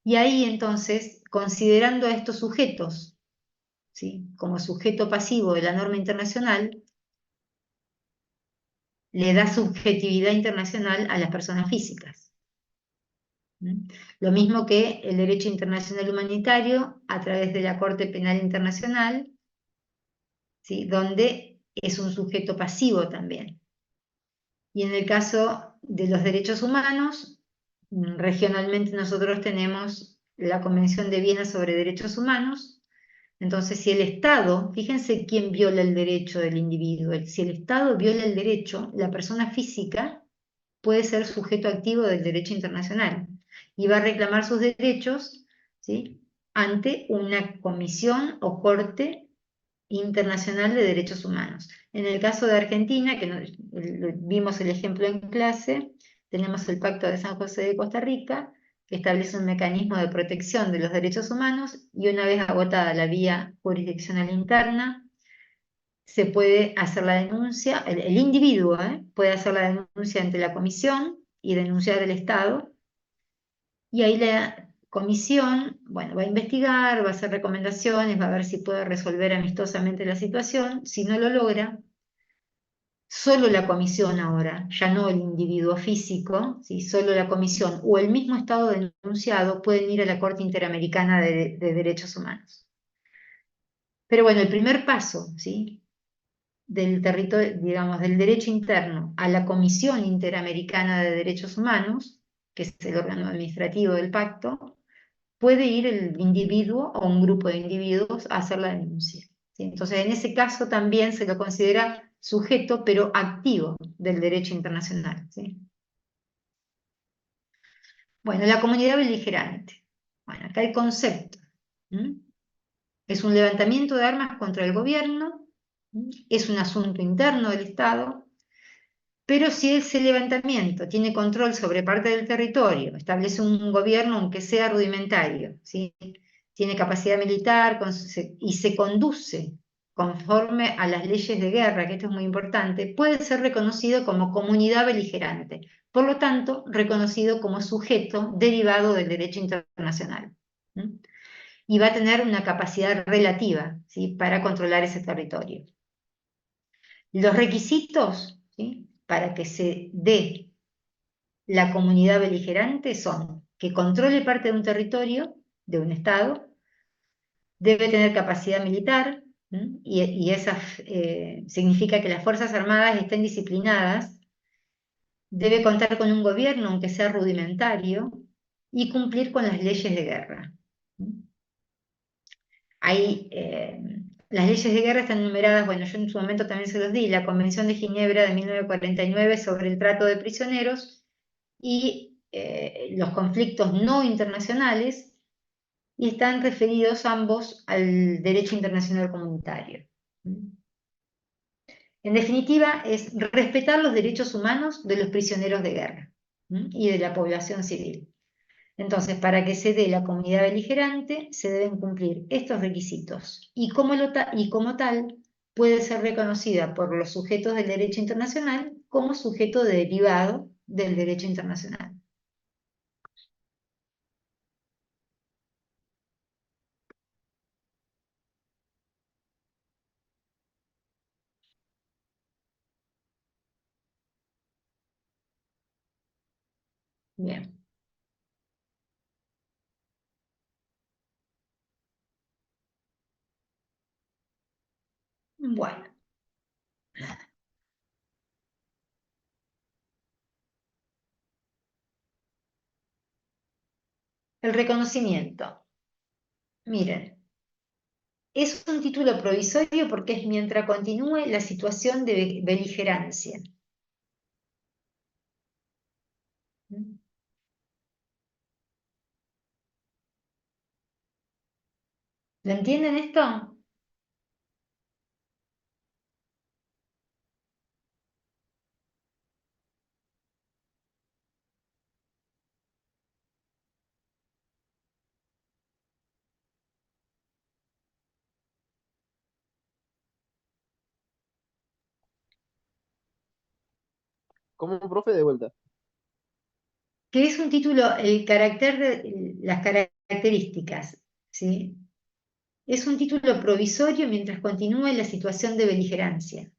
y ahí entonces, considerando a estos sujetos, ¿sí?, como sujeto pasivo de la norma internacional, le da subjetividad internacional a las personas físicas. ¿Mm? Lo mismo que el derecho internacional humanitario a través de la Corte Penal Internacional, ¿sí?, donde es un sujeto pasivo también. Y en el caso de los derechos humanos, regionalmente nosotros tenemos la Convención de Viena sobre Derechos Humanos. Entonces, si el Estado, fíjense quién viola el derecho del individuo, si el Estado viola el derecho, la persona física puede ser sujeto activo del derecho internacional y va a reclamar sus derechos, ¿sí?, ante una comisión o corte internacional de derechos humanos. En el caso de Argentina, que vimos el ejemplo en clase, tenemos el Pacto de San José de Costa Rica, que establece un mecanismo de protección de los derechos humanos, y una vez agotada la vía jurisdiccional interna, se puede hacer la denuncia, el individuo puede hacer la denuncia ante la comisión y denunciar al Estado, y ahí la comisión, bueno, va a investigar, va a hacer recomendaciones, va a ver si puede resolver amistosamente la situación. Si no lo logra, solo la comisión ahora, ya no el individuo físico, ¿sí?, solo la comisión o el mismo Estado denunciado pueden ir a la Corte Interamericana de Derechos Humanos. Pero bueno, el primer paso, ¿sí?, del territorio, digamos, del derecho interno a la Comisión Interamericana de Derechos Humanos, que es el órgano administrativo del pacto, puede ir el individuo o un grupo de individuos a hacer la denuncia, ¿sí? Entonces, en ese caso también se lo considera sujeto, pero activo del derecho internacional, ¿sí? Bueno, la comunidad beligerante. Bueno, acá el concepto. Es un levantamiento de armas contra el gobierno, es un asunto interno del Estado, pero si ese levantamiento tiene control sobre parte del territorio, establece un gobierno aunque sea rudimentario, ¿sí?, tiene capacidad militar y se conduce conforme a las leyes de guerra, que esto es muy importante, puede ser reconocido como comunidad beligerante, por lo tanto, reconocido como sujeto derivado del derecho internacional. Y va a tener una capacidad relativa, ¿sí?, para controlar ese territorio. Los requisitos, ¿sí?, para que se dé la comunidad beligerante son que controle parte de un territorio, de un Estado, debe tener capacidad militar, y esa significa que las Fuerzas Armadas estén disciplinadas, debe contar con un gobierno, aunque sea rudimentario, y cumplir con las leyes de guerra. Hay, las leyes de guerra están numeradas, bueno, yo en su momento también se los di, la Convención de Ginebra de 1949 sobre el trato de prisioneros y los conflictos no internacionales, y están referidos ambos al derecho internacional comunitario. En definitiva, es respetar los derechos humanos de los prisioneros de guerra y de la población civil. Entonces, para que se dé la comunidad beligerante, se deben cumplir estos requisitos, y como tal, puede ser reconocida por los sujetos del derecho internacional como sujeto derivado del derecho internacional. Bien. Bueno, el reconocimiento. Miren, es un título provisorio porque es mientras continúe la situación de beligerancia. ¿Lo entienden esto? ¿Cómo, profe, de vuelta? que es un título, el carácter de las características, ¿sí? Es un título provisorio mientras continúe la situación de beligerancia.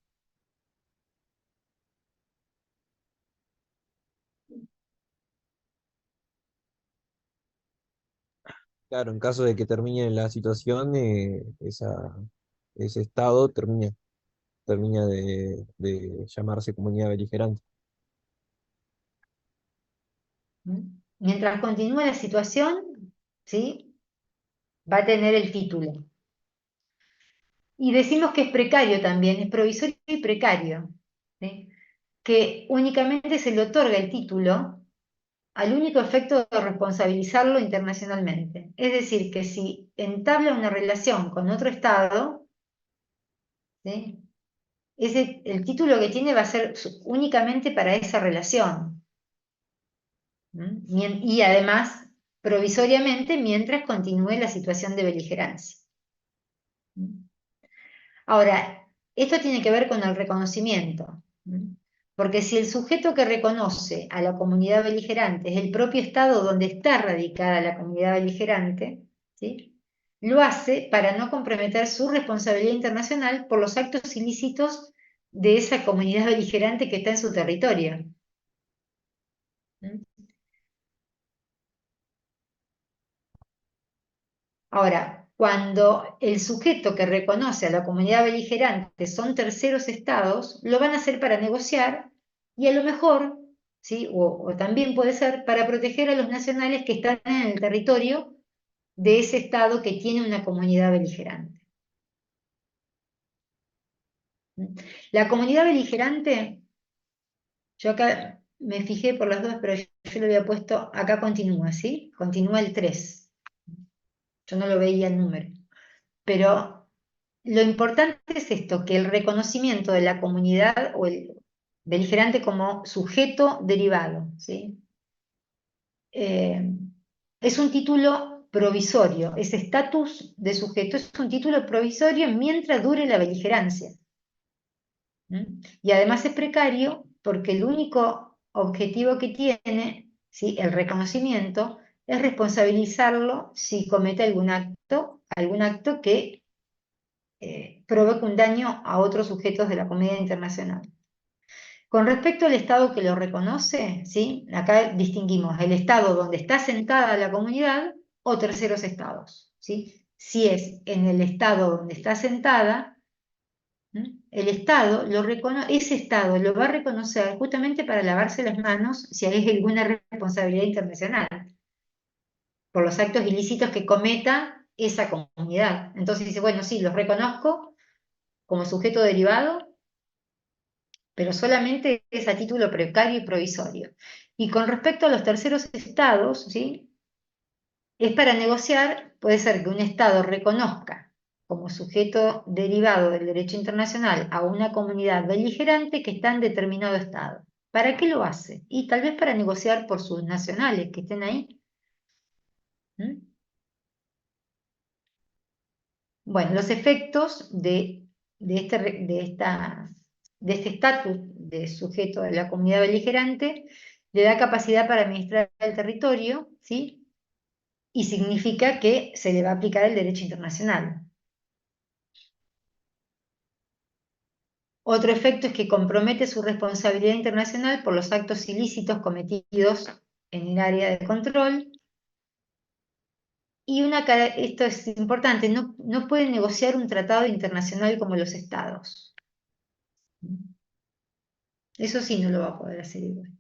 Claro, en caso de que termine la situación, ese estado termina de llamarse comunidad beligerante. Mientras continúe la situación, ¿sí? Va a tener el título. Y decimos que es precario también, es provisorio y precario, ¿sí? Que únicamente se le otorga el título al único efecto de responsabilizarlo internacionalmente. Es decir, que si entabla una relación con otro Estado, ¿sí? El título que tiene va a ser únicamente para esa relación. Y además, provisoriamente, mientras continúe la situación de beligerancia. Ahora, esto tiene que ver con el reconocimiento, porque si el sujeto que reconoce a la comunidad beligerante es el propio Estado donde está radicada la comunidad beligerante, ¿sí? Lo hace para no comprometer su responsabilidad internacional por los actos ilícitos de esa comunidad beligerante que está en su territorio. Ahora, cuando el sujeto que reconoce a la comunidad beligerante son terceros estados, lo van a hacer para negociar y a lo mejor, ¿sí? O también puede ser para proteger a los nacionales que están en el territorio de ese estado que tiene una comunidad beligerante. La comunidad beligerante, yo acá me fijé por las dos, pero yo lo había puesto, acá continúa, ¿sí? Continúa el 3. Yo no lo veía el número. Pero lo importante es esto, que el reconocimiento de la comunidad o el beligerante como sujeto derivado, ¿sí? Eh, es un título provisorio, ese estatus de sujeto es un título provisorio mientras dure la beligerancia. Y además es precario porque el único objetivo que tiene, ¿sí? El reconocimiento, es responsabilizarlo si comete algún acto que provoque un daño a otros sujetos de la comunidad internacional. Con respecto al Estado que lo reconoce, ¿sí? Acá distinguimos el Estado donde está sentada la comunidad o terceros estados, ¿sí? Si es en el Estado donde está sentada, el Estado ese Estado lo va a reconocer justamente para lavarse las manos si hay alguna responsabilidad internacional por los actos ilícitos que cometa esa comunidad. Entonces dice, bueno, sí, los reconozco como sujeto derivado, pero solamente es a título precario y provisorio. Y con respecto a los terceros estados, ¿sí? Es para negociar, puede ser que un estado reconozca como sujeto derivado del derecho internacional a una comunidad beligerante que está en determinado estado. ¿Para qué lo hace? Y tal vez para negociar por sus nacionales que estén ahí. ¿Mm? Bueno, los efectos de este estatus de sujeto de la comunidad beligerante le da capacidad para administrar el territorio, ¿sí? Y significa que se le va a aplicar el derecho internacional. Otro efecto es que compromete su responsabilidad internacional por los actos ilícitos cometidos en el área de control. Y esto es importante, no puede negociar un tratado internacional como los estados. Eso sí no lo va a poder hacer igual.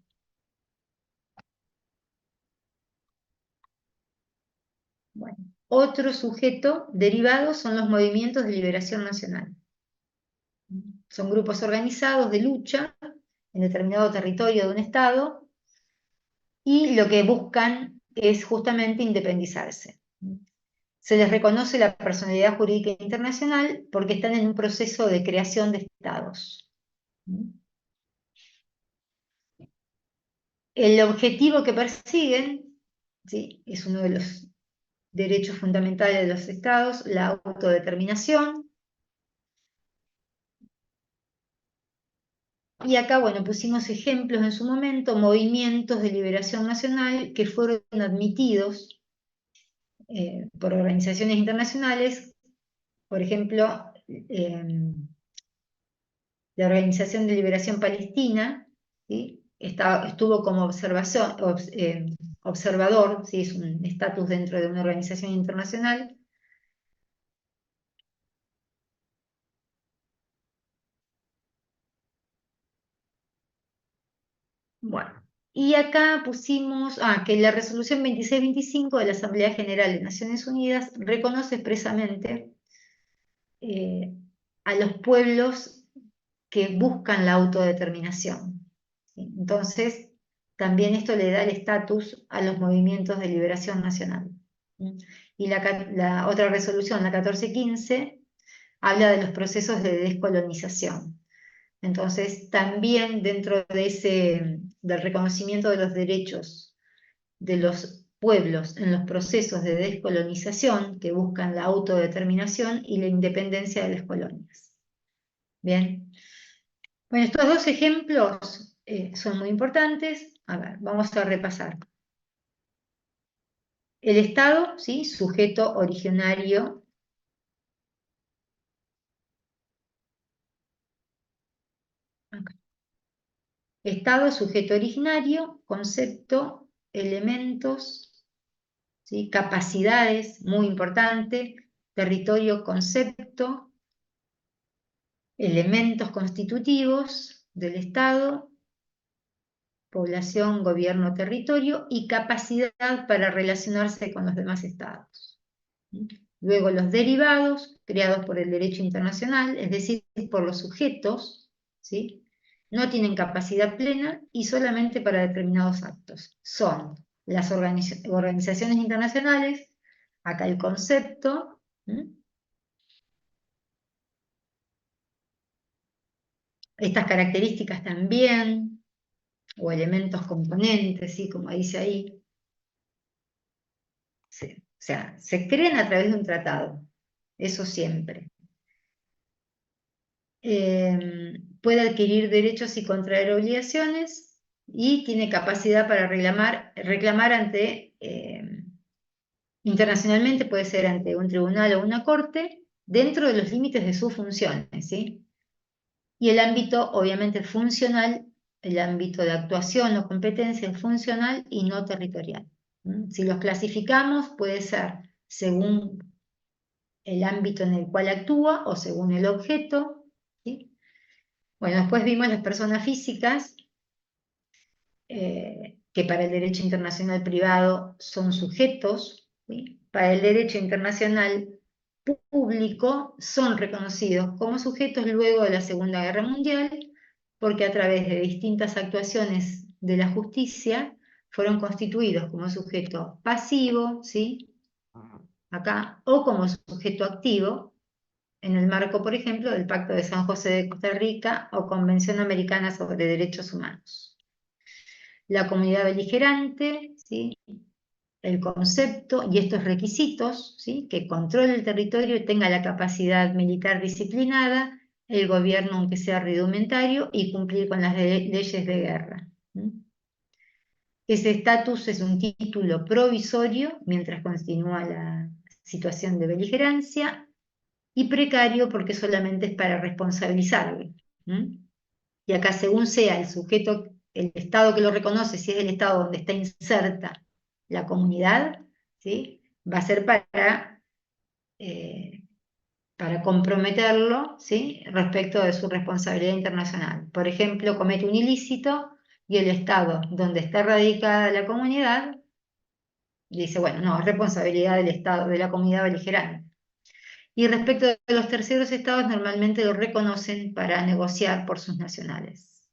Bueno, otro sujeto derivado son los movimientos de liberación nacional. Son grupos organizados de lucha en determinado territorio de un estado y lo que buscan es justamente independizarse. Se les reconoce la personalidad jurídica internacional porque están en un proceso de creación de estados. El objetivo que persiguen, ¿sí? Es uno de los derechos fundamentales de los estados, la autodeterminación, Y acá, bueno, pusimos ejemplos en su momento, movimientos de liberación nacional que fueron admitidos por organizaciones internacionales, por ejemplo, la Organización de Liberación Palestina, ¿sí? Estuvo como observador, ¿sí? Es un estatus dentro de una organización internacional. Bueno, y acá pusimos que la resolución 2625 de la Asamblea General de Naciones Unidas reconoce expresamente eh, a los pueblos que buscan la autodeterminación, ¿sí? Entonces, también esto le da el estatus a los movimientos de liberación nacional. ¿Sí? Y la otra resolución, la 1415, habla de los procesos de descolonización. Entonces, también dentro de del reconocimiento de los derechos de los pueblos en los procesos de descolonización que buscan la autodeterminación y la independencia de las colonias. Bien. Bueno, estos dos ejemplos son muy importantes. A ver, vamos a repasar. El Estado, ¿sí? Sujeto originario. Acá. Estado, sujeto originario, concepto, elementos, ¿sí? Capacidades, muy importante, territorio, concepto, elementos constitutivos del Estado, población, gobierno, territorio y capacidad para relacionarse con los demás estados. Luego los derivados creados por el derecho internacional, es decir, por los sujetos, ¿sí? No tienen capacidad plena y solamente para determinados actos. Son las organizaciones internacionales, acá el concepto, estas características también, o elementos componentes, ¿sí? Como dice ahí. Sí. O sea, se crean a través de un tratado, eso siempre. Puede adquirir derechos y contraer obligaciones y tiene capacidad para reclamar internacionalmente, puede ser ante un tribunal o una corte, dentro de los límites de sus funciones, ¿sí? Y el ámbito, obviamente, funcional, el ámbito de actuación o competencia es funcional y no territorial. Si los clasificamos, puede ser según el ámbito en el cual actúa o según el objeto, ¿sí? Bueno, después vimos las personas físicas, que para el derecho internacional privado son sujetos, ¿sí? Para el derecho internacional público son reconocidos como sujetos luego de la Segunda Guerra Mundial, porque a través de distintas actuaciones de la justicia fueron constituidos como sujeto pasivo, ¿sí? Acá, o como sujeto activo, en el marco, por ejemplo, del Pacto de San José de Costa Rica o Convención Americana sobre Derechos Humanos. La comunidad beligerante, ¿sí? El concepto y estos requisitos, ¿sí? Que controle el territorio y tenga la capacidad militar disciplinada, el gobierno aunque sea rudimentario y cumplir con las leyes de guerra. Ese estatus es un título provisorio mientras continúa la situación de beligerancia y precario porque solamente es para responsabilizarlo. Y acá según sea el sujeto, el Estado que lo reconoce, si es el Estado donde está inserta la comunidad, ¿sí? Va a ser eh, para comprometerlo, ¿sí? Respecto de su responsabilidad internacional. Por ejemplo, comete un ilícito y el Estado donde está radicada la comunidad dice, bueno, no, es responsabilidad del Estado, de la comunidad beligerante. Y respecto de los terceros estados, normalmente lo reconocen para negociar por sus nacionales.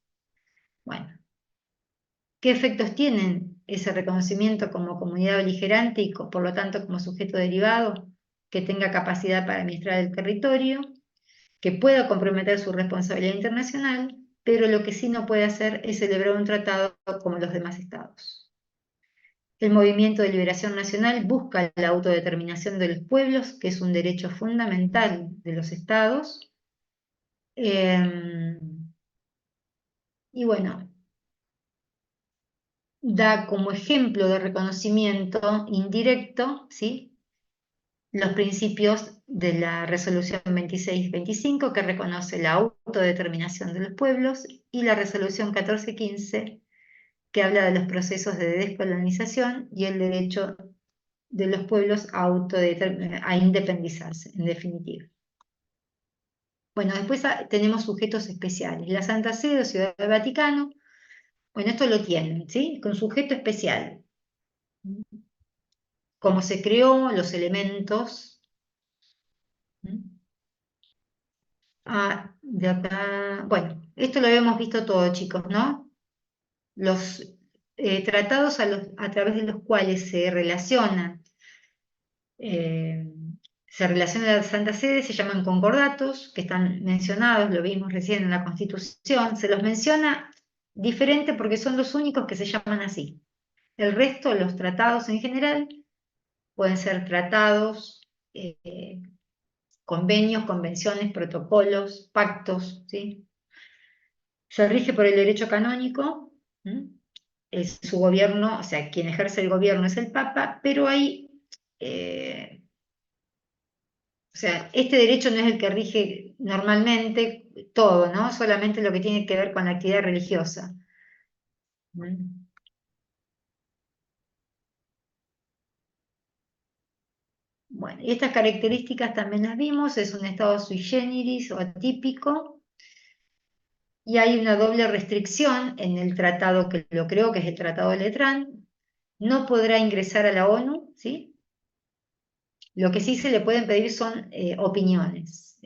Bueno, ¿qué efectos tienen ese reconocimiento como comunidad beligerante y por lo tanto como sujeto derivado? Que tenga capacidad para administrar el territorio, que pueda comprometer su responsabilidad internacional, pero lo que sí no puede hacer es celebrar un tratado como los demás estados. El movimiento de liberación nacional busca la autodeterminación de los pueblos, que es un derecho fundamental de los estados. Y bueno, da como ejemplo de reconocimiento indirecto, ¿sí?, los principios de la Resolución 2625, que reconoce la autodeterminación de los pueblos, y la Resolución 1415, que habla de los procesos de descolonización y el derecho de los pueblos a independizarse, en definitiva. Bueno, después tenemos sujetos especiales. La Santa Sede o Ciudad del Vaticano, bueno, esto lo tienen, ¿sí?, con sujeto especial. Cómo se creó, los elementos. De acá, bueno, esto lo habíamos visto todo, chicos, ¿no? Los tratados a través de los cuales eh, se relaciona la Santa Sede se llaman concordatos, que están mencionados, lo vimos recién en la Constitución. Se los menciona diferente porque son los únicos que se llaman así. El resto, los tratados en general, pueden ser tratados, convenios, convenciones, protocolos, pactos, ¿sí? Se rige por el derecho canónico. Es su gobierno, o sea, quien ejerce el gobierno es el Papa, pero hay, o sea, este derecho no es el que rige normalmente todo, ¿no? Solamente lo que tiene que ver con la actividad religiosa. Bueno, y estas características también las vimos, es un estado sui generis o atípico, y hay una doble restricción en el tratado que lo creo, que es el Tratado de Letrán. No podrá ingresar a la ONU, ¿sí? Lo que sí se le pueden pedir son opiniones,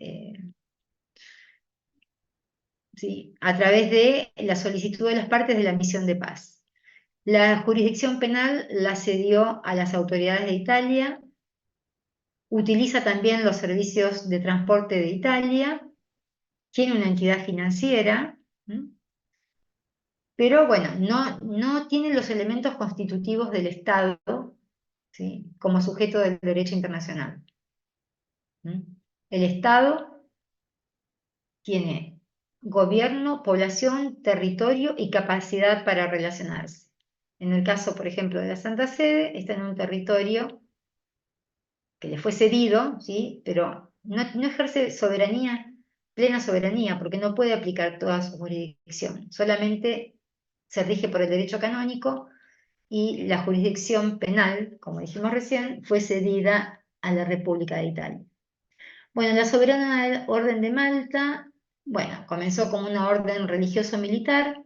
¿sí?, a través de la solicitud de las partes de la misión de paz. La jurisdicción penal la cedió a las autoridades de Italia, utiliza también los servicios de transporte de Italia, tiene una entidad financiera, pero bueno, no tiene los elementos constitutivos del Estado, ¿sí?, como sujeto del derecho internacional. El Estado tiene gobierno, población, territorio y capacidad para relacionarse. En el caso, por ejemplo, de la Santa Sede, está en un territorio que le fue cedido, ¿sí?, pero no ejerce soberanía, plena soberanía, porque no puede aplicar toda su jurisdicción. Solamente se rige por el derecho canónico, y la jurisdicción penal, como dijimos recién, fue cedida a la República de Italia. Bueno, la Soberana Orden de Malta, bueno, comenzó como una orden religioso-militar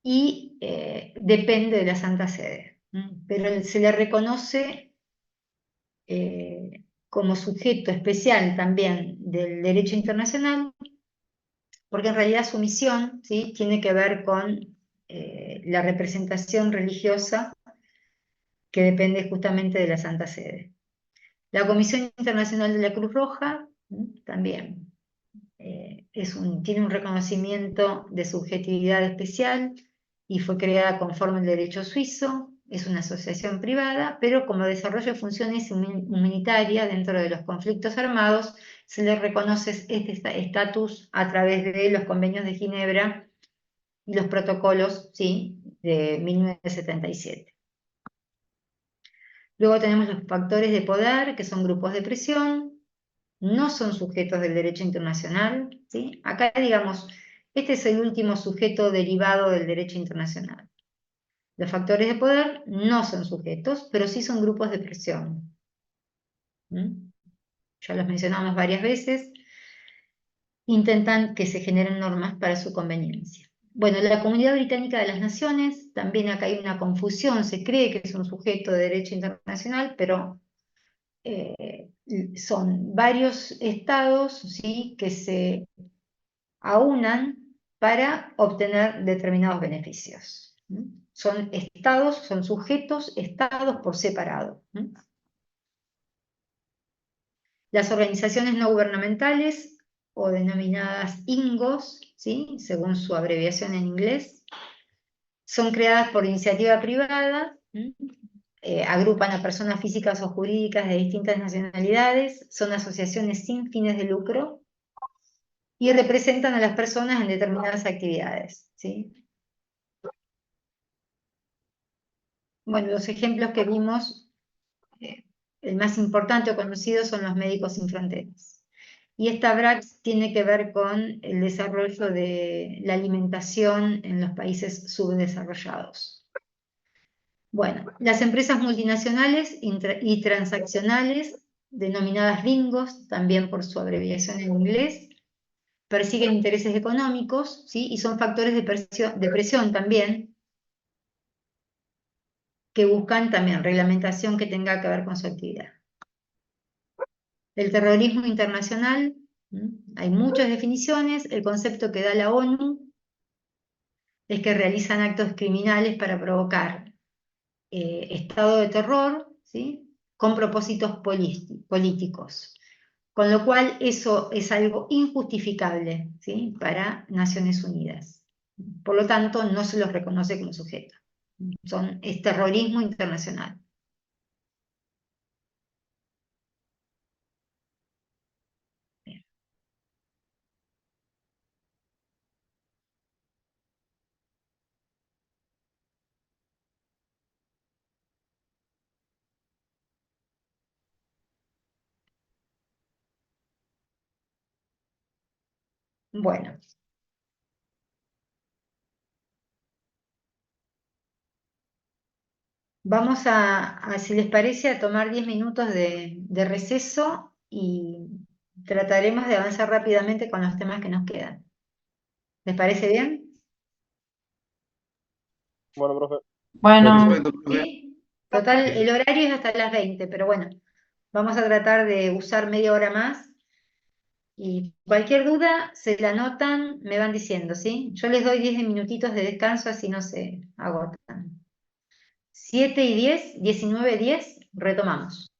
y depende de la Santa Sede, pero se le reconoce como sujeto especial también del derecho internacional, porque en realidad su misión, ¿sí?, tiene que ver con la representación religiosa que depende justamente de la Santa Sede. La Comisión Internacional de la Cruz Roja también tiene un reconocimiento de subjetividad especial y fue creada conforme al derecho suizo. Es una asociación privada, pero como desarrollo de funciones humanitarias dentro de los conflictos armados, se le reconoce este estatus a través de los convenios de Ginebra y los protocolos, ¿sí?, de 1977. Luego tenemos los factores de poder, que son grupos de presión, no son sujetos del derecho internacional, ¿sí? Acá, digamos, este es el último sujeto derivado del derecho internacional. Los factores de poder no son sujetos, pero sí son grupos de presión. Ya los mencionamos varias veces. Intentan que se generen normas para su conveniencia. Bueno, la Comunidad Británica de las Naciones, también acá hay una confusión, se cree que es un sujeto de derecho internacional, pero son varios estados, ¿sí?, que se aunan para obtener determinados beneficios. Son estados, son sujetos, estados por separado. Las organizaciones no gubernamentales, o denominadas INGOs, ¿sí?, según su abreviación en inglés, son creadas por iniciativa privada, agrupan a personas físicas o jurídicas de distintas nacionalidades, son asociaciones sin fines de lucro y representan a las personas en determinadas actividades. ¿sí? Bueno, los ejemplos que vimos, eh, el más importante o conocido son los Médicos Sin Fronteras. Y esta BRACS tiene que ver con el desarrollo de la alimentación en los países subdesarrollados. Bueno, las empresas multinacionales y transaccionales, denominadas bingos, también por su abreviación en inglés, persiguen intereses económicos, ¿sí? Y son factores de presión también, que buscan también reglamentación que tenga que ver con su actividad. El terrorismo internacional, hay muchas definiciones, el concepto que da la ONU es que realizan actos criminales para provocar estado de terror, ¿sí? Con propósitos políticos. Con lo cual eso es algo injustificable, ¿sí? Para Naciones Unidas. Por lo tanto, no se los reconoce como sujeto. Es terrorismo internacional. Bueno, vamos si les parece, a tomar 10 minutos de receso y trataremos de avanzar rápidamente con los temas que nos quedan. ¿Les parece bien? Bueno, profe. Bueno, Perfecto, profe. ¿Sí? Total, el horario es hasta las 20, pero bueno, vamos a tratar de usar media hora más y cualquier duda se la anotan, me van diciendo, ¿sí? Yo les doy 10 minutitos de descanso así no se agotan. 7:10, 19:10, retomamos.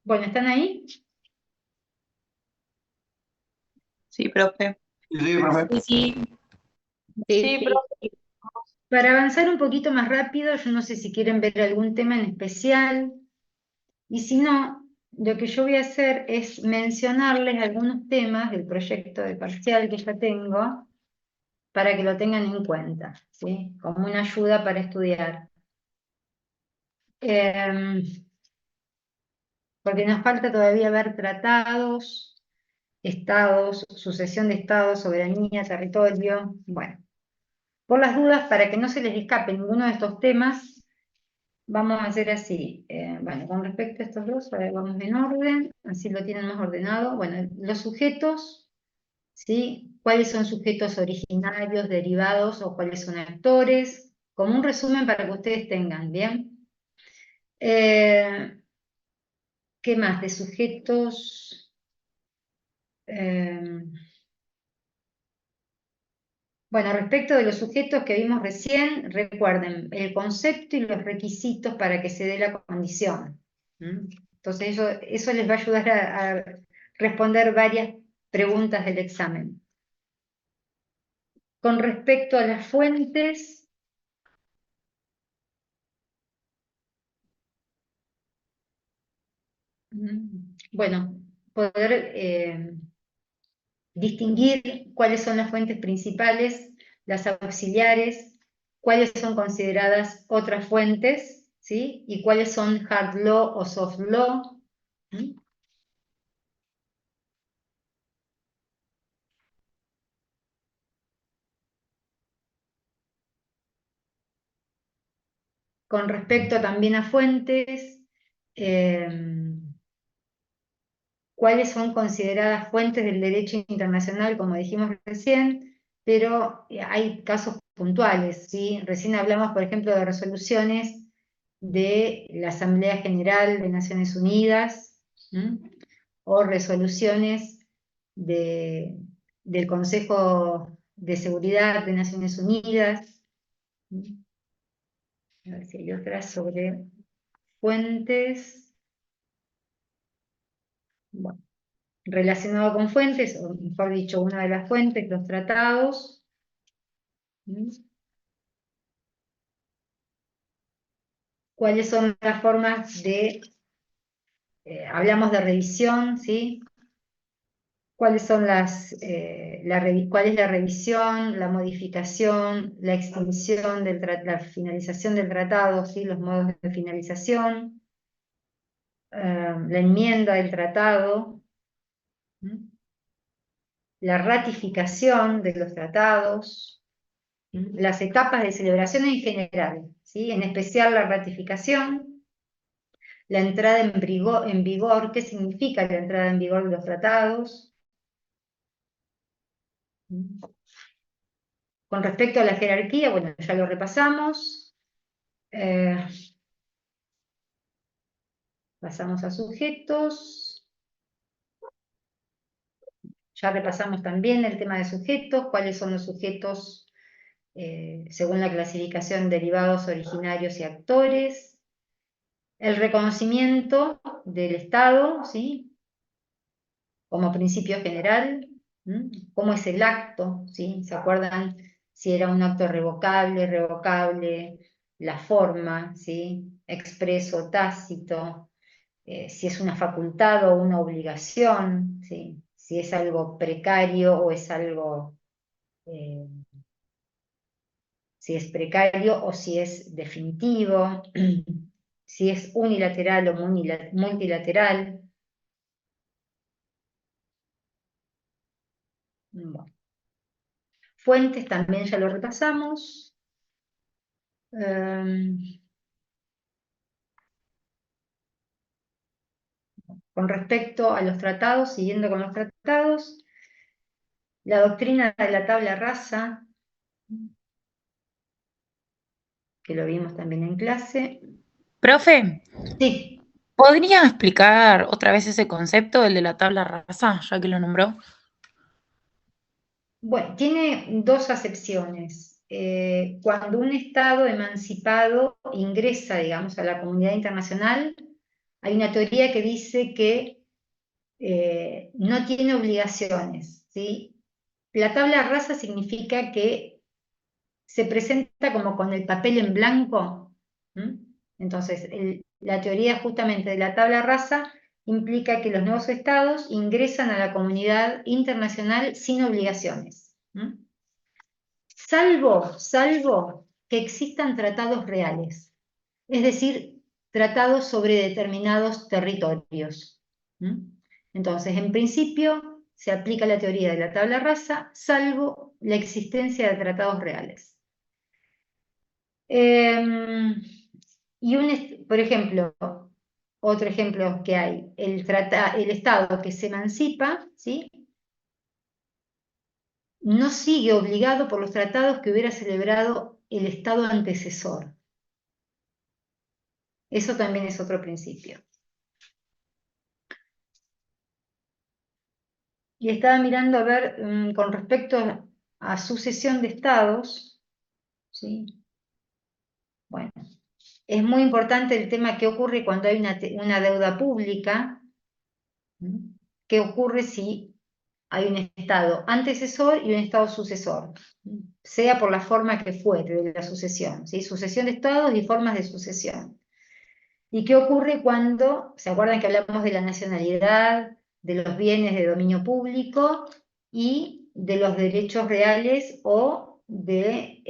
Bueno, ¿están ahí? Sí, profe. Sí, profe. Sí, sí, Sí, sí, profe. Para avanzar un poquito más rápido, yo no sé si quieren ver algún tema en especial, y si no, lo que yo voy a hacer es mencionarles algunos temas del proyecto de parcial que ya tengo, para que lo tengan en cuenta, ¿sí? Como una ayuda para estudiar. Porque nos falta todavía ver tratados, estados, sucesión de estados, soberanía, territorio, bueno. Por las dudas, para que no se les escape ninguno de estos temas, vamos a hacer así. Bueno, con respecto a estos dos, a ver, vamos en orden, así lo tienen más ordenado. Bueno, los sujetos, ¿sí? ¿Cuáles son sujetos originarios, derivados o cuáles son actores? Como un resumen para que ustedes tengan, ¿bien? ¿Qué más? De sujetos. Bueno, respecto de los sujetos que vimos recién, recuerden el concepto y los requisitos para que se dé la condición. Entonces eso les va a ayudar a responder varias preguntas del examen. Con respecto a las fuentes, bueno, poder distinguir cuáles son las fuentes principales, las auxiliares, cuáles son consideradas otras fuentes, ¿sí? Y cuáles son hard law o soft law. Con respecto también a fuentes, cuáles son consideradas fuentes del derecho internacional, como dijimos recién, pero hay casos puntuales, ¿sí? Recién hablamos, por ejemplo, de resoluciones de la Asamblea General de Naciones Unidas, o resoluciones del Consejo de Seguridad de Naciones Unidas. A ver si hay otras sobre fuentes. Bueno, relacionado con fuentes, o mejor dicho, una de las fuentes, los tratados. ¿Cuáles son las formas de, hablamos de revisión, ¿sí? ¿Cuáles son cuál es la revisión, la modificación, la extinción, la finalización del tratado, ¿sí? Los modos de finalización, la enmienda del tratado, la ratificación de los tratados, las etapas de celebración en general, ¿sí? En especial la ratificación, la entrada en vigor, ¿qué significa la entrada en vigor de los tratados? Con respecto a la jerarquía, bueno, ya lo repasamos. Pasamos a sujetos. Ya repasamos también el tema de sujetos, cuáles son los sujetos según la clasificación derivados, originarios y actores. El reconocimiento del Estado, ¿sí? Como principio general. ¿Cómo es el acto? ¿Sí? ¿Se acuerdan si era un acto revocable, irrevocable? La forma, ¿sí? Expreso, tácito. Si es una facultad o una obligación, ¿sí? Si es algo precario o es algo, si es precario o si es definitivo, si es unilateral o multilateral. Bueno. Fuentes también ya lo repasamos. Con respecto a los tratados, siguiendo con los tratados, la doctrina de la tabla rasa, que lo vimos también en clase. Profe, Sí, ¿podría explicar otra vez ese concepto, el de la tabla rasa, ya que lo nombró? bueno, tiene dos acepciones. Cuando un Estado emancipado ingresa, digamos, a la comunidad internacional, Hay una teoría que dice que no tiene obligaciones, ¿sí? La tabla rasa significa que se presenta como con el papel en blanco. Entonces, la teoría justamente de la tabla rasa implica que los nuevos estados ingresan a la comunidad internacional sin obligaciones. Salvo que existan tratados reales, es decir, tratados sobre determinados territorios. Entonces, en principio, se aplica la teoría de la tabla rasa, salvo la existencia de tratados reales. Por ejemplo, otro ejemplo que hay, el Estado que se emancipa, ¿sí? No sigue obligado por los tratados que hubiera celebrado el Estado antecesor. Eso también es otro principio. Y estaba mirando a ver, con respecto a sucesión de estados, ¿sí? Bueno, es muy importante el tema que ocurre cuando hay una deuda pública. ¿Qué ocurre si hay un estado antecesor y un estado sucesor? Sea por la forma que fuere de la sucesión, ¿sí? Sucesión de estados y formas de sucesión. ¿Y qué ocurre cuando, se acuerdan que hablamos de la nacionalidad, de los bienes de dominio público y de los derechos reales o de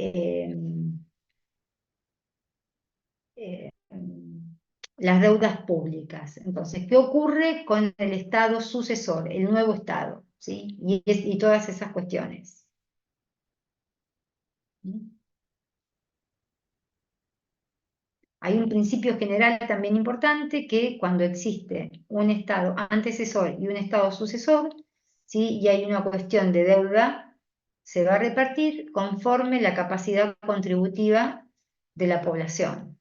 las deudas públicas? Entonces, ¿qué ocurre con el Estado sucesor, el nuevo Estado? ¿Sí? Y todas esas cuestiones. Hay un principio general también importante que cuando existe un Estado antecesor y un Estado sucesor, ¿sí? Y hay una cuestión de deuda, se va a repartir conforme la capacidad contributiva de la población.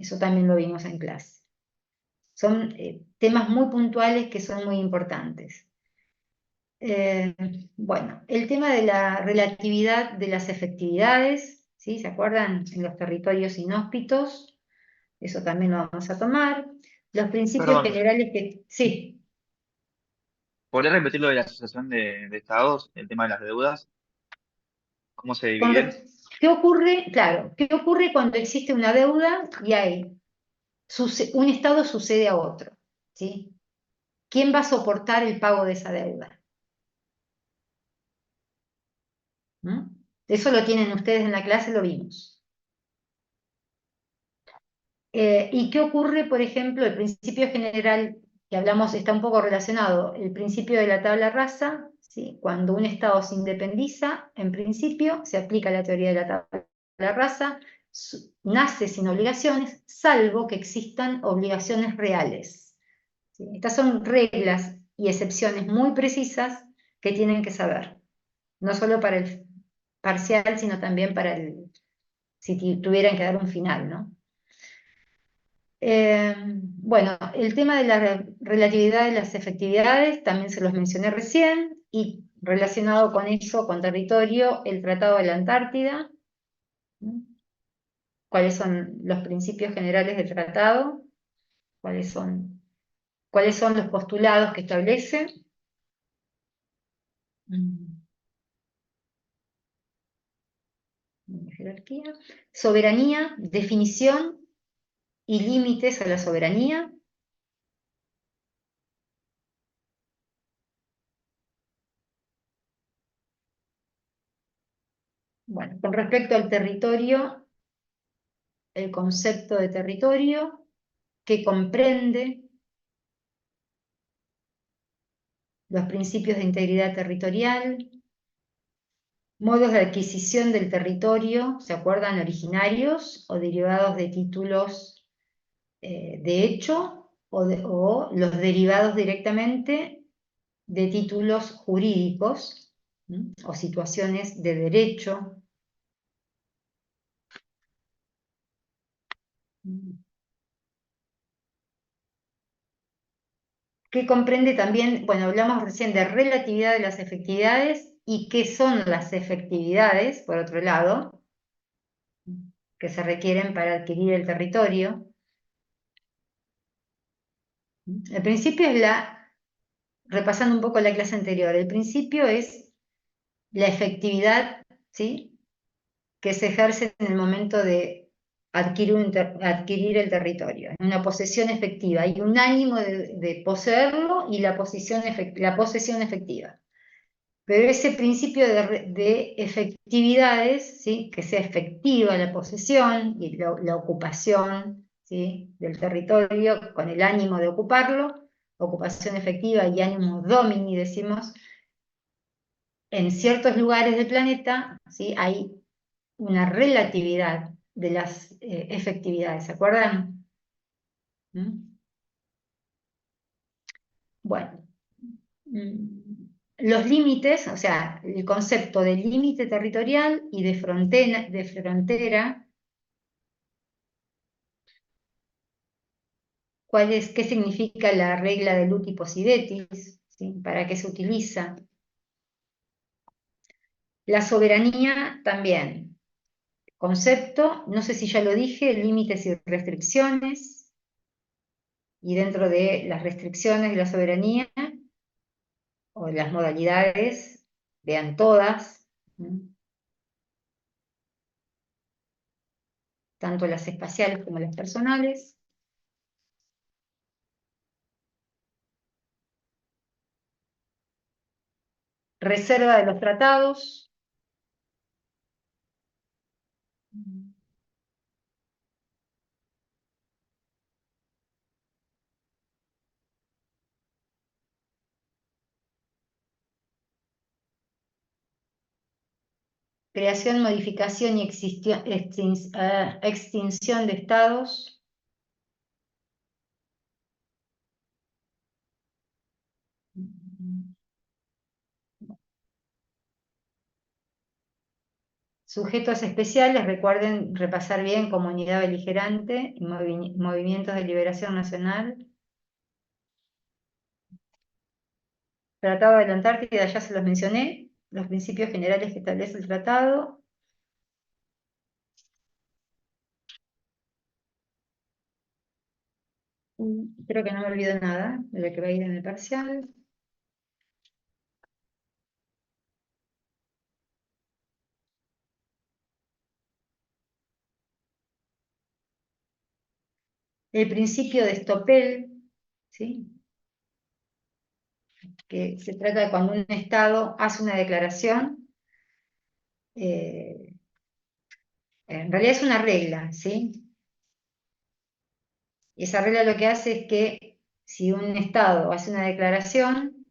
Eso también lo vimos en clase. Son temas muy puntuales que son muy importantes. Bueno, el tema de la relatividad de las efectividades, ¿sí? ¿Se acuerdan? En los territorios inhóspitos. Eso también lo vamos a tomar. Los principios Perdón, generales que... Sí. ¿podría repetir lo de la asociación de estados, el tema de las deudas? ¿Cómo se Con dividen? re- ¿Qué ocurre? Claro, ¿qué ocurre cuando existe una deuda y un Estado sucede a otro? ¿Sí? ¿Quién va a soportar el pago de esa deuda? Eso lo tienen ustedes en la clase, lo vimos. ¿Y qué ocurre, por ejemplo, el principio general que hablamos está un poco relacionado, el principio de la tabla rasa, ¿sí? Cuando un Estado se independiza, en principio se aplica la teoría de la tabla rasa, nace sin obligaciones, salvo que existan obligaciones reales. ¿Sí? Estas son reglas y excepciones muy precisas que tienen que saber, no solo para el parcial, sino también para si tuvieran que dar un final, ¿no? Bueno, el tema de la relatividad de las efectividades también se los mencioné recién, y relacionado con eso, con territorio, el Tratado de la Antártida. ¿Cuáles son los principios generales del tratado? ¿Cuáles son los postulados que establece? Jerarquía. Soberanía, definición y límites a la soberanía. Bueno, con respecto al territorio, el concepto de territorio, que comprende los principios de integridad territorial, modos de adquisición del territorio, ¿se acuerdan? Originarios o derivados de títulos de hecho o los derivados directamente de títulos jurídicos o situaciones de derecho. Que comprende también, bueno, hablamos recién de relatividad de las efectividades y qué son las efectividades, por otro lado, que se requieren para adquirir el territorio. El principio es repasando un poco la clase anterior, el principio es la efectividad, ¿sí?, que se ejerce en el momento de adquirir el territorio, en una posesión efectiva. Hay un ánimo de poseerlo y la posesión efectiva. Pero ese principio de efectividades, ¿sí?, que sea efectiva la posesión y la ocupación, ¿sí?, del territorio con el ánimo de ocuparlo, ocupación efectiva y ánimo domini, decimos, en ciertos lugares del planeta, ¿sí?, hay una relatividad de las efectividades, ¿se acuerdan? ¿Mm? Bueno, los límites, o sea, el concepto de límite territorial y de frontera, ¿qué significa la regla de Luti Posidetis? ¿Sí? ¿Para qué se utiliza? La soberanía también. Concepto, no sé si ya lo dije, límites y restricciones, y dentro de las restricciones de la soberanía, o las modalidades, vean todas, tanto las espaciales como las personales. Reserva de los tratados. Creación, modificación y extinción de estados. Sujetos especiales, recuerden repasar bien: comunidad beligerante y movimientos de liberación nacional. Tratado de la Antártida, ya se los mencioné, los principios generales que establece el tratado. Creo que no me olvido nada de lo que va a ir en el parcial. El principio de Stoppel, ¿sí?, que se trata de cuando un Estado hace una declaración, en realidad es una regla, ¿sí? Y esa regla lo que hace es que si un Estado hace una declaración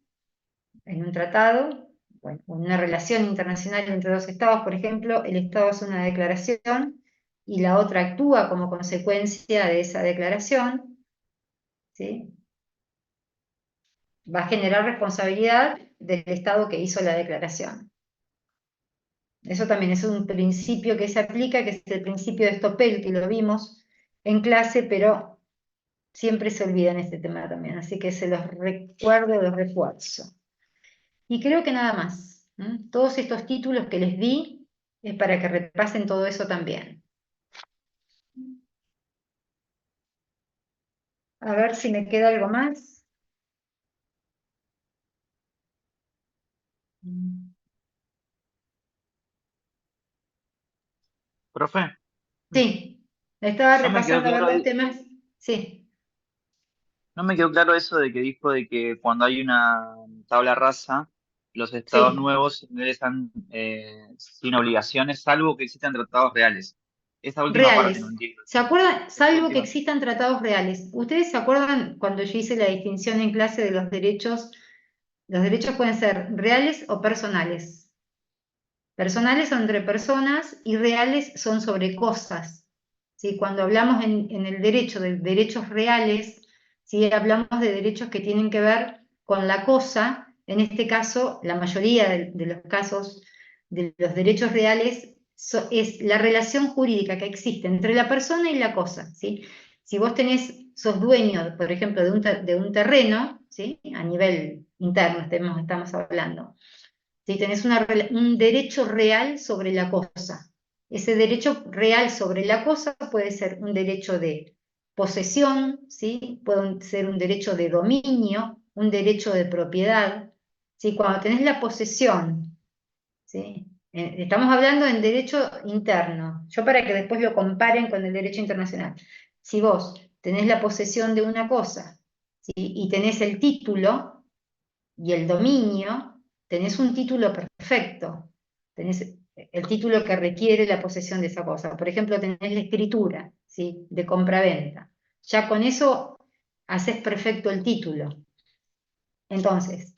en un tratado, bueno, una relación internacional entre dos Estados, por ejemplo, el Estado hace una declaración y la otra actúa como consecuencia de esa declaración, ¿sí?, va a generar responsabilidad del Estado que hizo la declaración. Eso también es un principio que se aplica, que es el principio de Stoppel, que lo vimos en clase, pero siempre se olvida en este tema también, así que se los recuerdo, los refuerzo. Y creo que nada más. Todos estos títulos que les di es para que repasen todo eso también. A ver si me queda algo más. Profe, Sí, estaba no me quedó repasando a ver claro, los temas. Sí, no me quedó claro eso de que dijo de que cuando hay una tabla rasa, los estados sí. nuevos ingresan sin obligaciones, salvo que existan tratados reales. Esa última parte no Reales. entiendo. ¿Se acuerdan? Esa Salvo que última. existan tratados reales. ¿Ustedes se acuerdan cuando yo hice la distinción en clase de los derechos? Los derechos pueden ser reales o personales. Personales son entre personas y reales son sobre cosas. ¿Sí? Cuando hablamos en el derecho de derechos reales, ¿sí?, hablamos de derechos que tienen que ver con la cosa. En este caso, la mayoría de los casos de los derechos reales es la relación jurídica que existe entre la persona y la cosa, ¿sí? Si vos sos dueño, por ejemplo, de un terreno, ¿sí?, a nivel interno estamos hablando, ¿sí?, tenés un derecho real sobre la cosa. Ese derecho real sobre la cosa puede ser un derecho de posesión, ¿sí? Puede ser un derecho de dominio, un derecho de propiedad, ¿sí? Cuando tenés la posesión, ¿sí? Estamos hablando en derecho interno, yo para que después lo comparen con el derecho internacional. Si vos tenés la posesión de una cosa, ¿sí? Y tenés el título y el dominio, tenés un título perfecto, tenés el título que requiere la posesión de esa cosa. Por ejemplo, tenés la escritura, ¿sí? De compra-venta. Ya con eso haces perfecto el título. Entonces,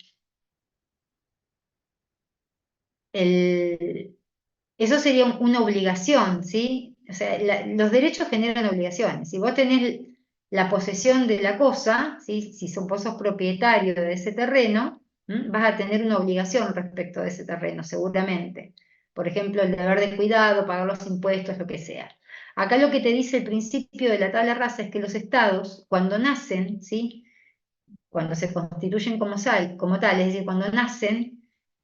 eso sería una obligación, ¿sí? O sea, los derechos generan obligaciones. Si vos tenés la posesión de la cosa, ¿sí? Si vos sos propietario de ese terreno, vas a tener una obligación respecto de ese terreno, seguramente. Por ejemplo, el deber de cuidado, pagar los impuestos, lo que sea. Acá lo que te dice el principio de la tabla rasa es que los estados, cuando nacen, ¿sí? Cuando se constituyen como tal, es decir, cuando nacen,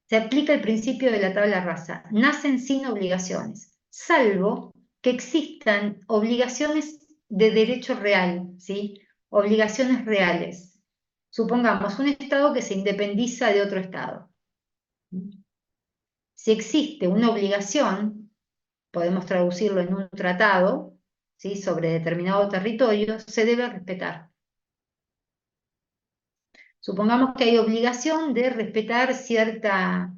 se aplica el principio de la tabla rasa. Nacen sin obligaciones, salvo que existan obligaciones de derecho real, ¿sí? Obligaciones reales. Supongamos un Estado que se independiza de otro Estado. Si existe una obligación, podemos traducirlo en un tratado, ¿sí? Sobre determinado territorio, se debe respetar. Supongamos que hay obligación de respetar cierta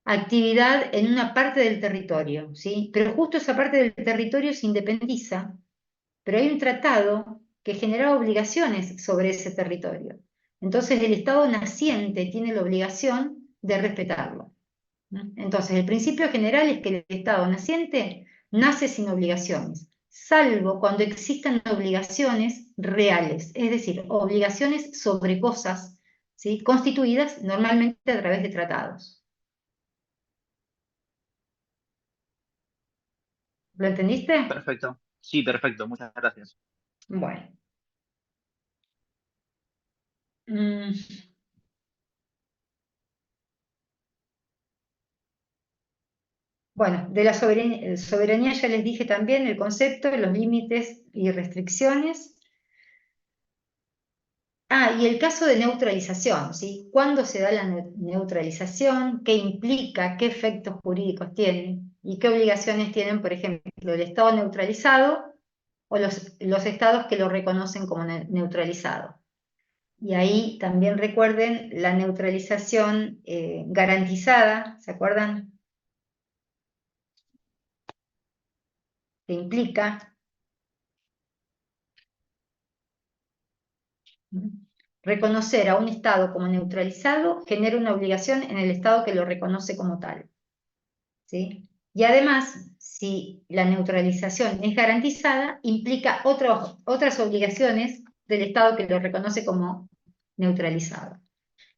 actividad en una parte del territorio, ¿sí? Pero justo esa parte del territorio se independiza, pero hay un tratado que genera obligaciones sobre ese territorio. Entonces el Estado naciente tiene la obligación de respetarlo. Entonces el principio general es que el Estado naciente nace sin obligaciones, salvo cuando existan obligaciones reales, es decir, obligaciones sobre cosas, ¿sí? Constituidas normalmente a través de tratados. ¿Lo entendiste? Perfecto. Sí, perfecto. Muchas gracias. Bueno. Mm, Bueno, de la soberanía ya les dije también el concepto, los límites y restricciones. Y el caso de neutralización, ¿sí? ¿Cuándo se da la neutralización? ¿Qué implica? ¿Qué efectos jurídicos tiene? ¿Y qué obligaciones tienen, por ejemplo, el Estado neutralizado o los estados que lo reconocen como neutralizado? Y ahí también recuerden la neutralización garantizada, ¿se acuerdan? Que implica reconocer a un Estado como neutralizado genera una obligación en el Estado que lo reconoce como tal, ¿sí? Y además, si la neutralización es garantizada, implica otras obligaciones del Estado que lo reconoce como neutralizado.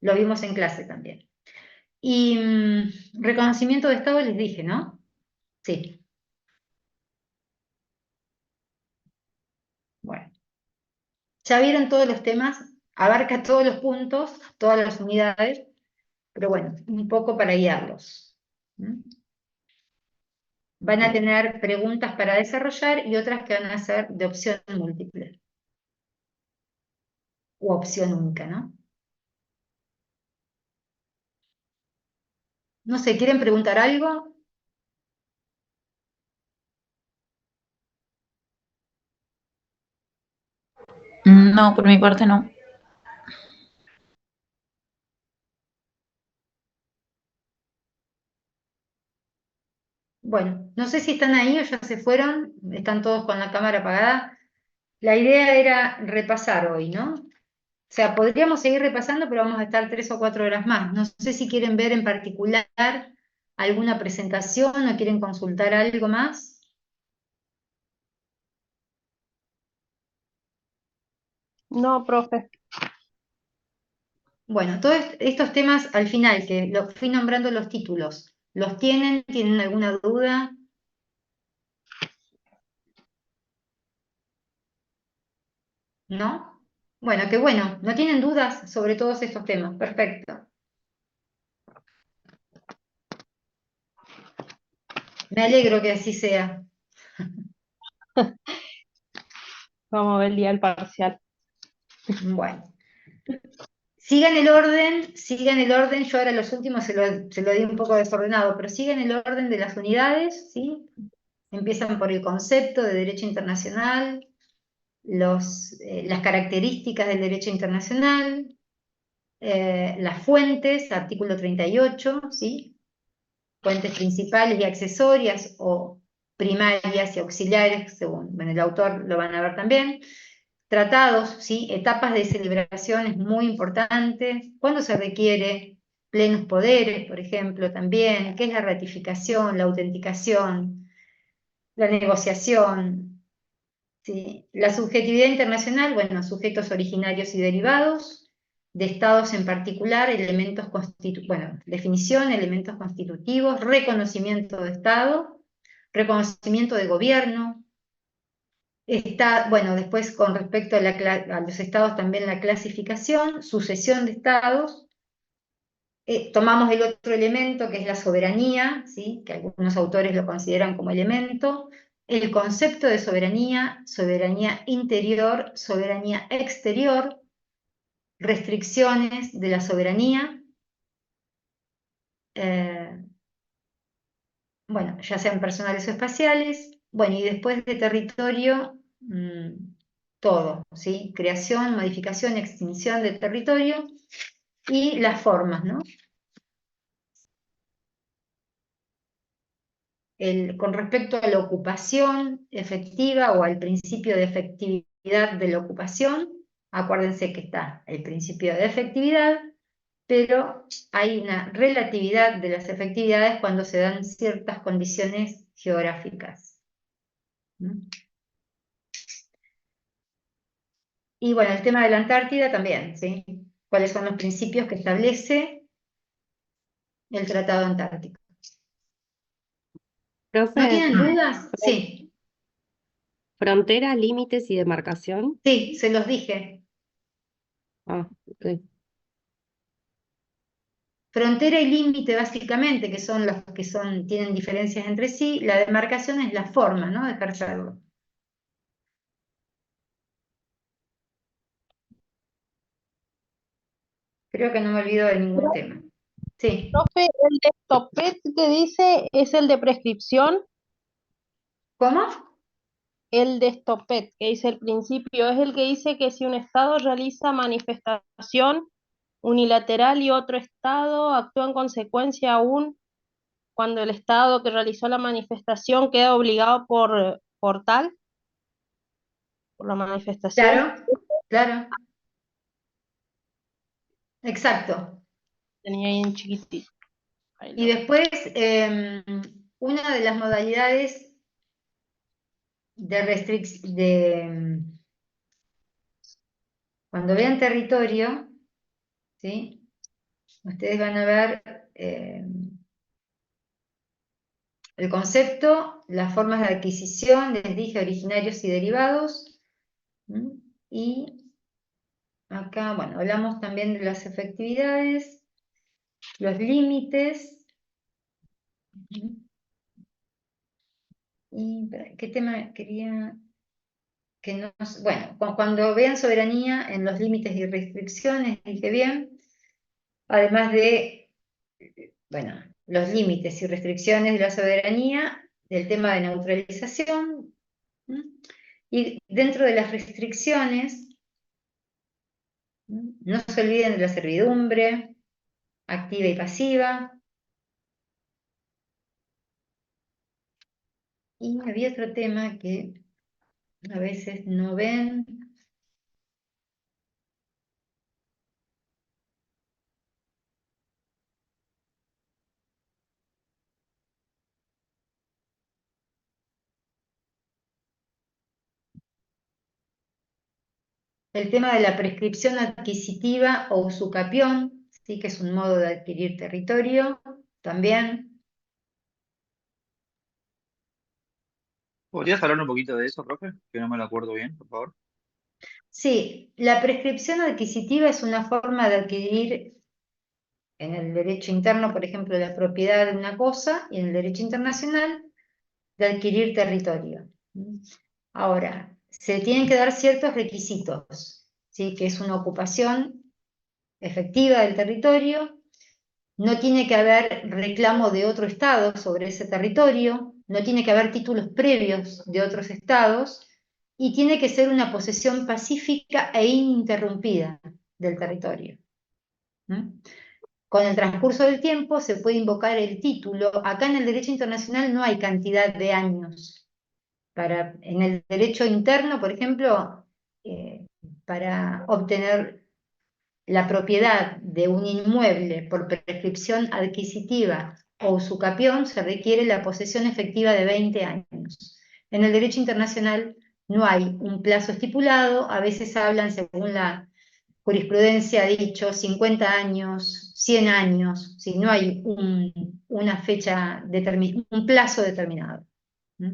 Lo vimos en clase también. Y reconocimiento de Estado les dije, ¿no? Sí. Bueno, ya vieron todos los temas, abarca todos los puntos, todas las unidades, pero bueno, un poco para guiarlos. ¿Mm? Van a tener preguntas para desarrollar y otras que van a ser de opción múltiple u opción única, ¿no? No sé, ¿quieren preguntar algo? No, por mi parte no. Bueno, no sé si están ahí o ya se fueron, están todos con la cámara apagada. La idea era repasar hoy, ¿no? O sea, podríamos seguir repasando, pero vamos a estar 3 o 4 horas más. No sé si quieren ver en particular alguna presentación o quieren consultar algo más. No, profe. Bueno, todos estos temas al final, que los fui nombrando los títulos, ¿los tienen? ¿Tienen alguna duda? ¿No? Bueno, qué bueno, no tienen dudas sobre todos estos temas, perfecto. Me alegro que así sea. Vamos a ver el día del parcial. Bueno. Sigan el orden, yo ahora los últimos se lo di un poco desordenado, pero sigan el orden de las unidades, ¿sí? Empiezan por el concepto de derecho internacional, las características del derecho internacional, las fuentes, artículo 38, ¿sí? Fuentes principales y accesorias o primarias y auxiliares, según el autor lo van a ver también. Tratados, ¿sí? Etapas de celebración es muy importante. ¿Cuándo se requiere plenos poderes, por ejemplo, también? ¿Qué es la ratificación, la autenticación, la negociación? ¿Sí? La subjetividad internacional, bueno, sujetos originarios y derivados, de estados en particular, elementos definición, elementos constitutivos, reconocimiento de estado, reconocimiento de gobierno. Después con respecto a los estados también la clasificación, sucesión de estados. Tomamos el otro elemento que es la soberanía, ¿sí? Que algunos autores lo consideran como elemento. El concepto de soberanía, soberanía interior, soberanía exterior, restricciones de la soberanía, ya sean personales o espaciales. Bueno, y después de territorio, todo, ¿sí? Creación, modificación, extinción de territorio y las formas, ¿no? Con respecto a la ocupación efectiva o al principio de efectividad de la ocupación, acuérdense que está el principio de efectividad, pero hay una relatividad de las efectividades cuando se dan ciertas condiciones geográficas. ¿No? Y bueno, el tema de la Antártida también, ¿sí? ¿Cuáles son los principios que establece el Tratado Antártico? ¿No Profe, tienen dudas? Sí, fronteras, límites y demarcación. sí, se los dije. Ah, ok. Frontera y límite básicamente, que son los que tienen diferencias entre sí, la demarcación es la forma, ¿no? De ejercerlo. Creo que no me olvido de ningún tema. Sí. Profe, el de Topet que dice es el de prescripción. ¿Cómo? El de Topet que dice el principio es el que dice que si un Estado realiza manifestación unilateral y otro Estado actúa en consecuencia aún cuando el Estado que realizó la manifestación queda obligado por la manifestación. Claro, claro. Exacto. Tenía ahí en chiquitito. Ahí Y lo- después, una de las modalidades cuando vean territorio, ¿sí? Ustedes van a ver el concepto, las formas de adquisición, les dije originarios y derivados, y acá, bueno, hablamos también de las efectividades, los límites, y ¿qué tema quería? Bueno, cuando vean soberanía en los límites y restricciones, dije bien, además de, bueno, los límites y restricciones de la soberanía, del tema de neutralización, y dentro de las restricciones, no se olviden de la servidumbre, activa y pasiva, y había otro tema que a veces no ven. El tema de la prescripción adquisitiva o usucapión, ¿sí? Que es un modo de adquirir territorio, también. ¿Podrías hablar un poquito de eso, profe? Que no me lo acuerdo bien, por favor. Sí, la prescripción adquisitiva es una forma de adquirir en el derecho interno, por ejemplo, la propiedad de una cosa, y en el derecho internacional, de adquirir territorio. Ahora, se tienen que dar ciertos requisitos, ¿sí? Que es una ocupación efectiva del territorio, no tiene que haber reclamo de otro estado sobre ese territorio, no tiene que haber títulos previos de otros estados, y tiene que ser una posesión pacífica e ininterrumpida del territorio. ¿Mm? Con el transcurso del tiempo se puede invocar el título. Acá en el derecho internacional no hay cantidad de años. En el derecho interno, por ejemplo, para obtener la propiedad de un inmueble por prescripción adquisitiva o usucapión, se requiere la posesión efectiva de 20 años. En el derecho internacional no hay un plazo estipulado, a veces hablan, según la jurisprudencia, ha dicho 50 años, 100 años, si no hay una fecha determinada, un plazo determinado. ¿Mm?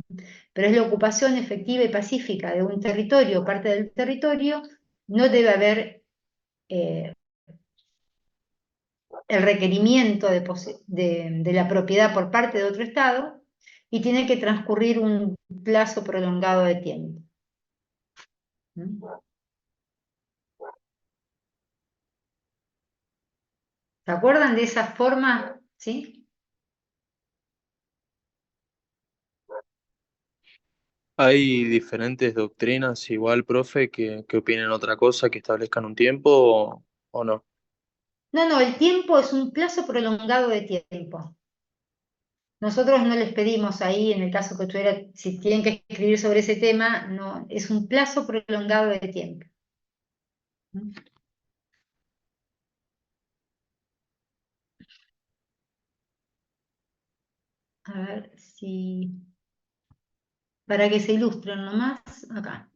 Pero es la ocupación efectiva y pacífica de un territorio, parte del territorio, no debe haber el requerimiento de la propiedad por parte de otro Estado y tiene que transcurrir un plazo prolongado de tiempo. ¿Mm? ¿Se acuerdan de esa forma? ¿Sí? ¿Hay diferentes doctrinas igual, profe, que opinen otra cosa, que establezcan un tiempo o no? No, no, el tiempo es un plazo prolongado de tiempo. Nosotros no les pedimos ahí, en el caso que estuviera, si tienen que escribir sobre ese tema, no, es un plazo prolongado de tiempo. ¿Mm? A ver si... Para que se ilustren nomás, acá.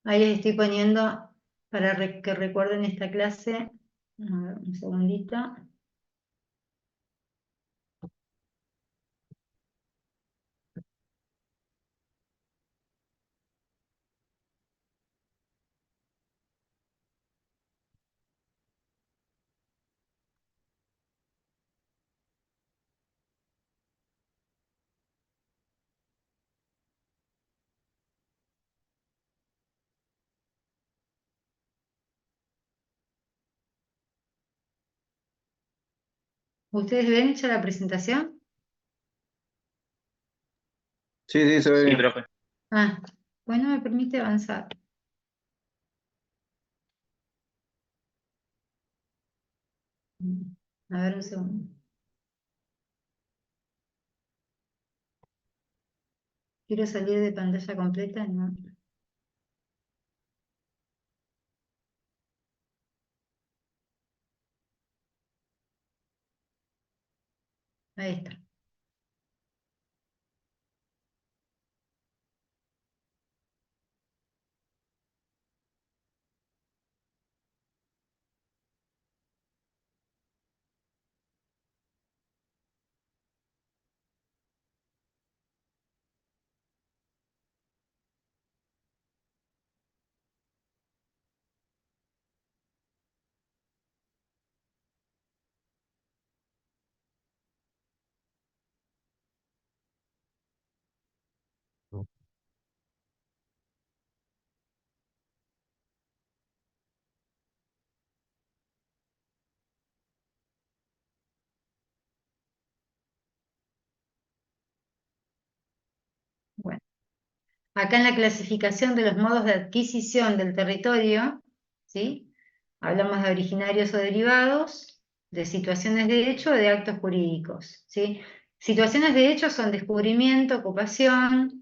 Ahí les estoy poniendo para que recuerden esta clase. A ver, un segundito. ¿Ustedes ven ya la presentación? Sí, sí, se ve Sí, bien. profe. Ah, bueno, me permite avanzar. A ver un segundo. Quiero salir de pantalla completa, ¿no? Ahí está. Bueno, acá en la clasificación de los modos de adquisición del territorio, ¿sí? Hablamos de originarios o derivados, de situaciones de hecho o de actos jurídicos, ¿sí? Situaciones de hecho son descubrimiento, ocupación.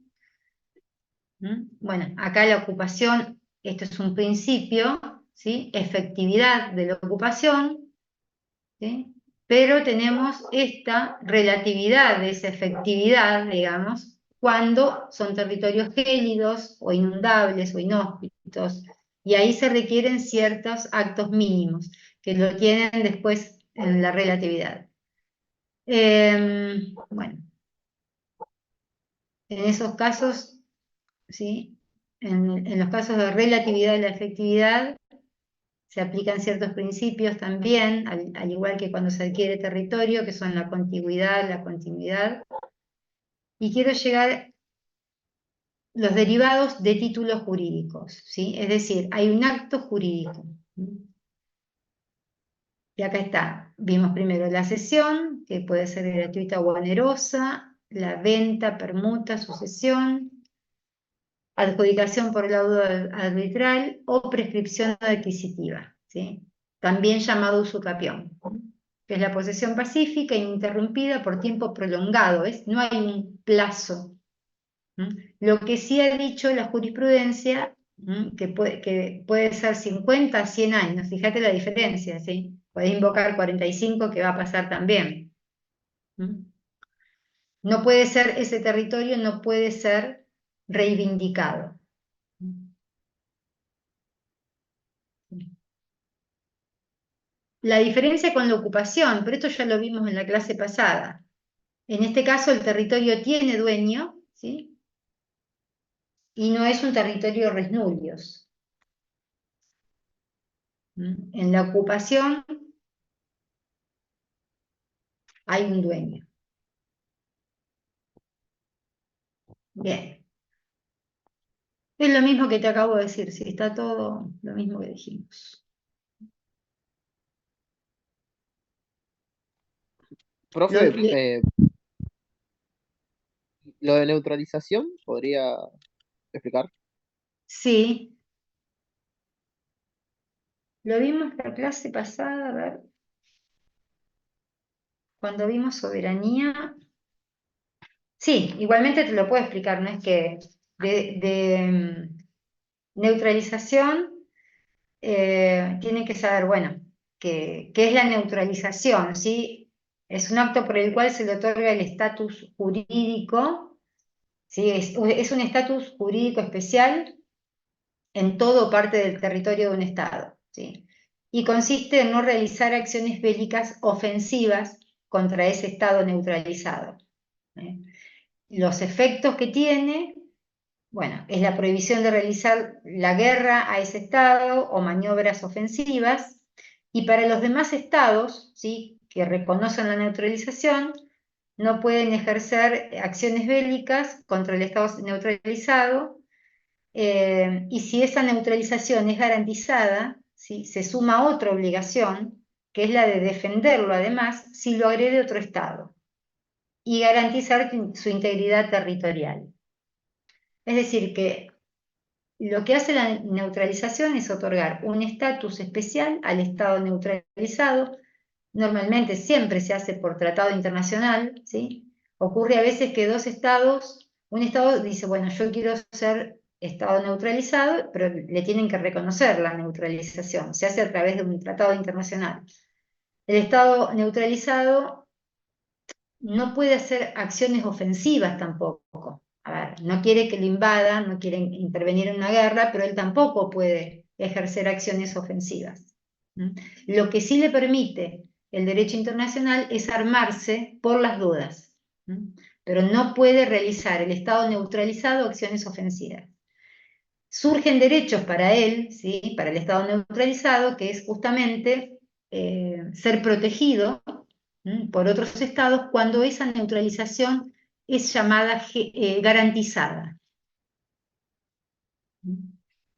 Bueno, acá la ocupación, esto es un principio, ¿sí? Efectividad de la ocupación, ¿sí? Pero tenemos esta relatividad de esa efectividad, digamos, cuando son territorios gélidos o inundables o inhóspitos, y ahí se requieren ciertos actos mínimos que lo tienen después en la relatividad. Bueno, en esos casos, ¿sí? En los casos de relatividad de la efectividad, se aplican ciertos principios también, al igual que cuando se adquiere territorio, que son la contigüidad, la continuidad. Y quiero llegar los derivados de títulos jurídicos, ¿sí? Es decir, hay un acto jurídico. Y acá está, vimos primero la cesión, que puede ser gratuita o onerosa, la venta, permuta, sucesión, adjudicación por laudo arbitral o prescripción adquisitiva, ¿sí? También llamado usucapión, que es la posesión pacífica e ininterrumpida por tiempo prolongado, ¿ves? No hay un plazo. Lo que sí ha dicho la jurisprudencia, que puede ser 50 a 100 años, fíjate la diferencia, ¿sí? Podés invocar 45 que va a pasar también. No puede ser, ese territorio no puede ser reivindicado. La diferencia con la ocupación, pero esto ya lo vimos en la clase pasada. En este caso el territorio tiene dueño, ¿sí? Y no es un territorio res nullius. En la ocupación hay un dueño. Bien. Es lo mismo que te acabo de decir, sí, está todo lo mismo que dijimos. Profe, Le- lo de neutralización, ¿podría explicar? sí, lo vimos la clase pasada, a ver, cuando vimos soberanía. Sí, igualmente te lo puedo explicar, no es que de neutralización tienen que saber, bueno, qué es la neutralización, ¿sí? Es un acto por el cual se le otorga el estatus jurídico, ¿sí? Es un estatus jurídico especial en todo o parte del territorio de un Estado, ¿sí? Y consiste en no realizar acciones bélicas ofensivas contra ese Estado neutralizado. ¿Eh? Los efectos que tiene, bueno, es la prohibición de realizar la guerra a ese Estado o maniobras ofensivas, y para los demás Estados, ¿sí?, que reconocen la neutralización, no pueden ejercer acciones bélicas contra el Estado neutralizado, y si esa neutralización es garantizada, ¿sí?, se suma otra obligación, que es la de defenderlo además si lo agrede otro Estado, y garantizar su integridad territorial. Es decir, que lo que hace la neutralización es otorgar un estatus especial al Estado neutralizado. Normalmente siempre se hace por tratado internacional, ¿sí? Ocurre a veces que dos estados, un estado dice, bueno, yo quiero ser Estado neutralizado, pero le tienen que reconocer la neutralización. Se hace a través de un tratado internacional. El Estado neutralizado no puede hacer acciones ofensivas tampoco. A ver, no quiere que lo invadan, no quiere intervenir en una guerra, pero él tampoco puede ejercer acciones ofensivas. Lo que sí le permite el derecho internacional es armarse por las dudas, pero no puede realizar el Estado neutralizado acciones ofensivas. Surgen derechos para él, ¿sí?, para el Estado neutralizado, que es justamente ser protegido por otros estados cuando esa neutralización es llamada garantizada.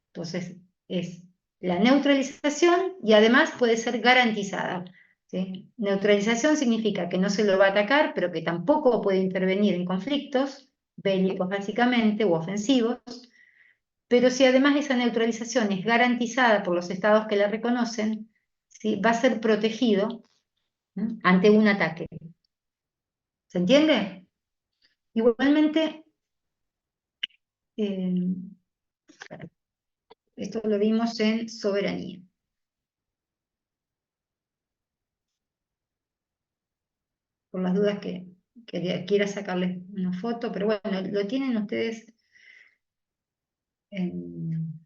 Entonces, es la neutralización y además puede ser garantizada, ¿sí? Neutralización significa que no se lo va a atacar, pero que tampoco puede intervenir en conflictos bélicos básicamente u ofensivos, pero si además esa neutralización es garantizada por los estados que la reconocen, ¿sí?, va a ser protegido ante un ataque. ¿Se entiende? Igualmente, eh, esto lo vimos en soberanía. Por las dudas que quiera sacarles una foto, pero bueno, lo tienen ustedes en...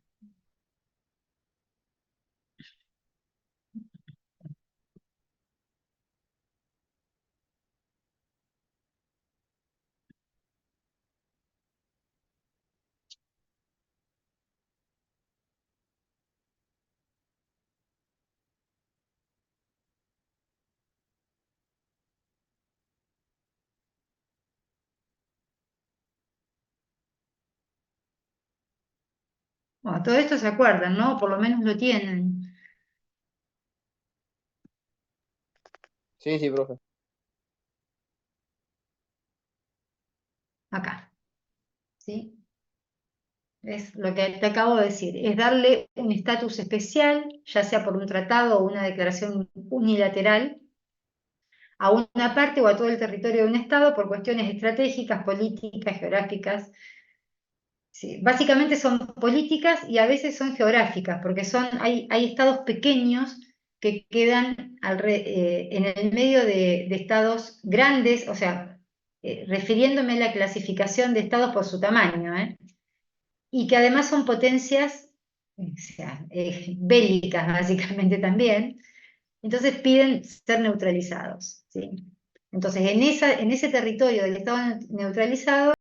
Bueno, todo esto se acuerdan, ¿no? Por lo menos lo tienen. Sí, sí, profe. Acá, ¿sí? Es lo que te acabo de decir, es darle un estatus especial, ya sea por un tratado o una declaración unilateral, a una parte o a todo el territorio de un Estado por cuestiones estratégicas, políticas, geográficas. Sí, básicamente son políticas y a veces son geográficas, porque hay estados pequeños que quedan en el medio de estados grandes, o sea, refiriéndome a la clasificación de estados por su tamaño, y que además son potencias, o sea, bélicas básicamente también, entonces piden ser neutralizados, ¿sí? Entonces en ese territorio del estado neutralizado